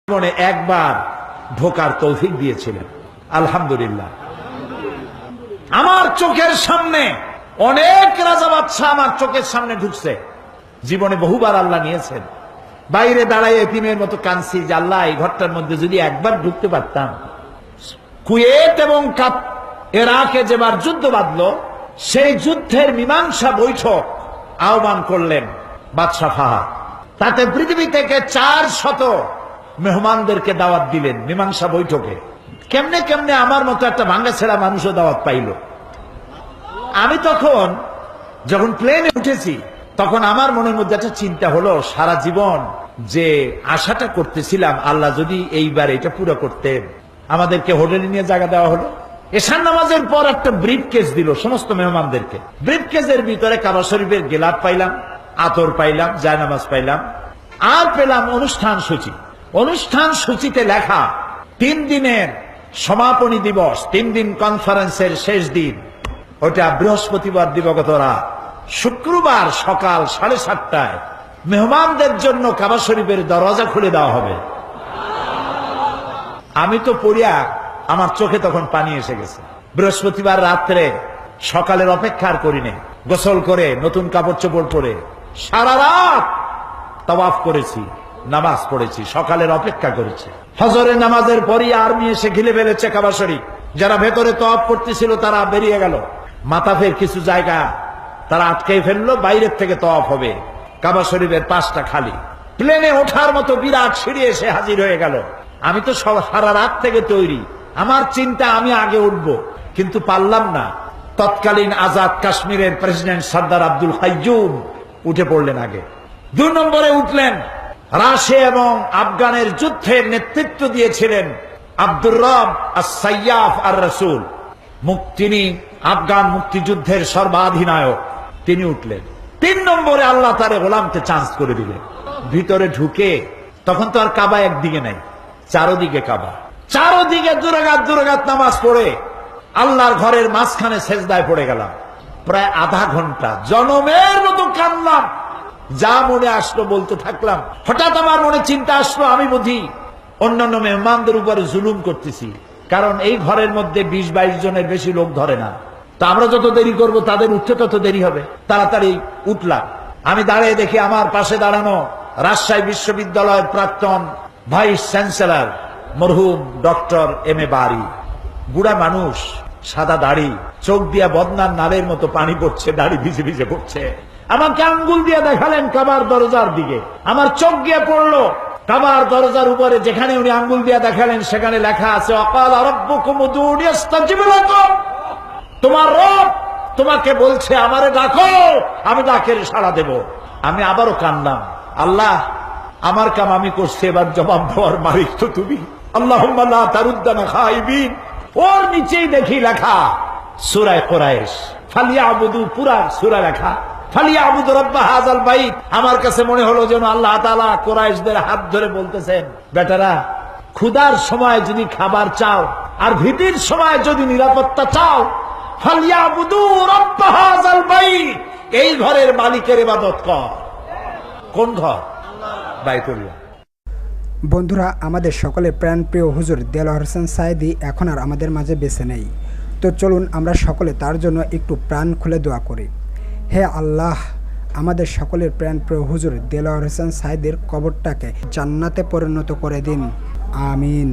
জীবনে একবার ঢোকার তৌফিক দিয়েছিলেন, আলহামদুলিল্লাহ। আমার চোখের সামনে অনেক রাজা বাদশা আমার চোখের সামনে ঢুকছে, জীবনে বহুবার আল্লাহ নিয়েছেন। বাইরে দাঁড়ায় এতিমের মতো কাঁদছি যে আল্লাহ এই ঘরটার মধ্যে যদি একবার ঢুকতে পারতাম। কুয়েত এবং ইরাকে যেবার যুদ্ধ বাঁধল, সেই যুদ্ধের মীমাংসা বৈঠক আহ্বান করলেন বাদশা ফাহাদ। তাতে পৃথিবী থেকে 400 মেহমানদেরকে দাওয়াত দিলেন মীমাংসা বৈঠকে। কেমনে কেমনে আমার মতো একটা ভাঙ্গাছেড়া মানুষও দাওয়াত পাইল। আমি তখন যখন প্লেনে উঠেছি, তখন আমার মনের মধ্যে একটা চিন্তা হলো, সারা জীবন যে আশাটা করতেছিলাম আল্লাহ যদি এইবার এটা পুরো করতেন। আমাদেরকে হোটেলে নিয়ে জায়গা দেওয়া হলো। এশার নামাজের পর একটা ব্রিফ কেস দিল সমস্ত মেহমানদেরকে। ব্রিফ কেসের ভিতরে কাবা শরীফের গেলাপ পাইলাম, আতর পাইলাম, জায়নামাজ পাইলাম, আর পেলাম অনুষ্ঠান সূচি। অনুষ্ঠান সূচিতে লেখা 3 দিনের সমাপনী দিবস, 3 দিন কনফারেন্সের শেষ দিন, ওটা বৃহস্পতিবার দিবাগত রাত। শুক্রবার সকাল 7:30টায় মেহমানদের জন্য কাবা শরীফের দরজা খুলে দেওয়া হবে। আমি তো পড়িয়া আমার চোখে তখন পানি এসে গেছে। বৃহস্পতিবার রাত্রে সকালের অপেক্ষার করিনি, গোসল করে নতুন কাপড় চোপড় পরে সারা রাত তাওয়াফ করেছি, নামাজ পড়েছি, সকালের অপেক্ষা করেছি। ফজরের নামাজের পরই আর্মি এসে ঘিরে ফেলেছে কাবা শরীফ। যারা ভেতরে তাওয়াফ করতেছিল তারা বেরিয়ে গেল। মাতাফের কিছু জায়গা তারা আটকে ফেললো, বাইরের থেকে তাওয়াফ হবে। কাবা শরীফের পাশটা খালি। প্লেনে ওঠার মতো বিরাট সিঁড়ি এসে হাজির হয়ে গেল। আমি তো সারা রাত থেকে তৈরি, আমার চিন্তা আমি আগে উঠব, কিন্তু পারলাম না। তৎকালীন আজাদ কাশ্মীরের প্রেসিডেন্ট সর্দার আব্দুল কাইয়ুম উঠে পড়লেন আগে। 2 নম্বরে উঠলেন রাশিয়া এবং আফগানের যুদ্ধের নেতৃত্ব দিয়েছিলেন আব্দুর রব আস-সাইয়াফ আর-রাসূল। তিনি আফগান মুক্তিযুদ্ধের সর্বাধিনায়ক, তিনি উঠলেন। 3 নম্বরে আল্লাহ তারে গোলামকে চান্স করে দিলেন। ভিতরে ঢুকে তখন তো আর কাবা একদিকে নাই, চারদিকে কাবা। চারদিকে দুরাকাত নামাজ পড়ে আল্লাহর ঘরের মাঝখানে সেজদায় পড়ে গেলাম। প্রায় আধা ঘন্টা জনমের মতো কাঁদলাম, যা মনে আসলো বলতে থাকলাম। হঠাৎ আমার মনে চিন্তা আসলো, আমি বুঝি অন্যান্য মেহমানদের উপরে জুলুম করতেছি, কারণ এই ঘরের মধ্যে 20-22 জনের বেশি লোক ধরে না। তো আমরা যত দেরি করব তাদের উঠতে তত দেরি হবে। তাড়াতাড়ি উঠলাম। আমি দাঁড়িয়ে দেখি আমার পাশে দাঁড়ানো রাজশাহী বিশ্ববিদ্যালয়ের প্রাক্তন ভাইস চ্যান্সেলর মরহুম ডক্টর এম এ বারী। বুড়া মানুষ, সাদা দাড়ি, চোখ দিয়া বদনার নালের মতো পানি পড়ছে, দাড়ি ভিজে ভিজে পড়ছে। আমাকে আঙ্গুল দিয়ে দেখালেন কাবার দরজার দিকে। আমার চোখ গিয়ে পড়লো কাবার দরজার উপরে, যেখানে উনি আঙ্গুল দিয়ে দেখালেন সেখানে লেখা আছে ওয়াকাল রাব্বুকুম উদউনি আস্তাজিব লাকুম। তোমার রব তোমাকে বলছে আমারে ডাকো, আমি ডাকের সাড়া দেব। আমি আবারও কাঁদলাম, আল্লাহ আমার কাম আমি করছি, এবার জবাব দেওয়ার মালিক তো তুমি। আল্লাহুম্মা লা তারুদ্দানা খাইবিন। ওর নিচেই দেখি লেখা সূরা কুরাইশ, ফালিয়াবুদু, পুরা সূরা লেখা ফালিয়াবুদু রাব্ব হাযাল বাইত। আমার কাছে মনে হলো যেন আল্লাহ তাআলা কুরাইশদের হাত ধরে বলতেছেন, বেটারা ক্ষুধার সময় যদি খাবার চাও আর ভীতির সময় যদি নিরাপত্তা চাও, ফালিয়াবুদু রাব্ব হাযাল বাইত, এই ঘরের মালিকের ইবাদত কর। কোন ঘর? বাইতুল্লাহ। বন্ধুরা, আমাদের সকলের প্রাণপ্রিয় হুজুর দেলোয়ার হোসেন সাঈদী এখন আর আমাদের মাঝে বেঁচে নেই। তো চলুন আমরা সকলে তার জন্য একটু প্রাণ খুলে দোয়া করি। হে আল্লাহ, আমাদের সকলের প্রাণপ্রিয় হুজুর দেলোয়ার হোসেন সাঈদীর কবরটাকে জান্নাতে পরিণত করে দিন, আমিন।